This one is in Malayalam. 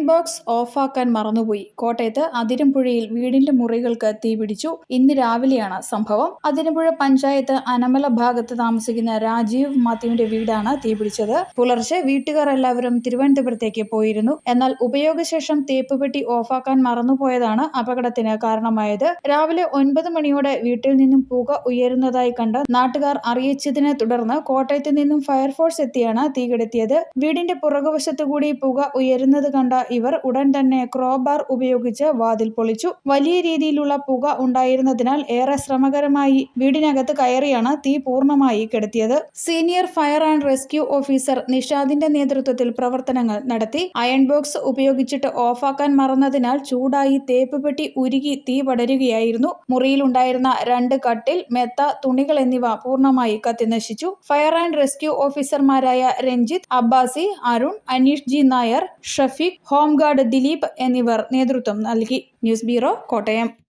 ബോക്സ് ഓഫാക്കാൻ മറന്നുപോയി. കോട്ടയത്ത് അതിരമ്പുഴയിൽ വീടിന്റെ മുറികൾക്ക് തീപിടിച്ചു. ഇന്ന് രാവിലെയാണ് സംഭവം. അതിരമ്പുഴ പഞ്ചായത്ത് അനമല ഭാഗത്ത് താമസിക്കുന്ന രാജീവ് മാത്യുവിന്റെ വീടാണ് തീപിടിച്ചത്. പുലർച്ചെ വീട്ടുകാർ എല്ലാവരും തിരുവനന്തപുരത്തേക്ക് പോയിരുന്നു. എന്നാൽ ഉപയോഗശേഷം തേപ്പുപെട്ടി ഓഫാക്കാൻ മറന്നുപോയതാണ് അപകടത്തിന് കാരണമായത്. രാവിലെ 9 മണിയോടെ വീട്ടിൽ നിന്നും പുക ഉയരുന്നതായി കണ്ട് നാട്ടുകാർ അറിയിച്ചതിനെ തുടർന്ന് കോട്ടയത്ത് നിന്നും ഫയർഫോഴ്സ് എത്തിയാണ് തീകെടുത്തിയത്. വീടിന്റെ പുറകുവശത്തുകൂടി പുക ഉയരുന്നത് കണ്ട ഇവർ ഉടൻ തന്നെ ക്രോബാർ ഉപയോഗിച്ച് വാതിൽ പൊളിച്ചു. വലിയ രീതിയിലുള്ള പുക ഉണ്ടായിരുന്നതിനാൽ ഏറെ ശ്രമകരമായി വീടിനകത്ത് കയറിയാണ് തീ പൂർണ്ണമായി കെടുത്തിയത്. Senior fire and rescue officer നിഷാദിന്റെ നേതൃത്വത്തിൽ പ്രവർത്തനങ്ങൾ നടത്തി. അയൺ ബോക്സ് ഉപയോഗിച്ചിട്ട് ഓഫാക്കാൻ മറന്നതിനാൽ ചൂടായി തേപ്പ് പെട്ടി ഉരുകി തീ പടരുകയായിരുന്നു. മുറിയിലുണ്ടായിരുന്ന 2 കട്ടിൽ, മെത്ത, തുണികൾ എന്നിവ പൂർണ്ണമായി കത്തിനശിച്ചു. ഫയർ ആൻഡ് റെസ്ക്യൂ ഓഫീസർമാരായ രഞ്ജിത്ത്, അബ്ബാസി, അരുൺ, അനീഷ് ജി നായർ, ഷഫീഖ്, ഹോംഗാർഡ് ദിലീപ് എന്നിവർ നേതൃത്വം നൽകി. News bureau, Kottayam.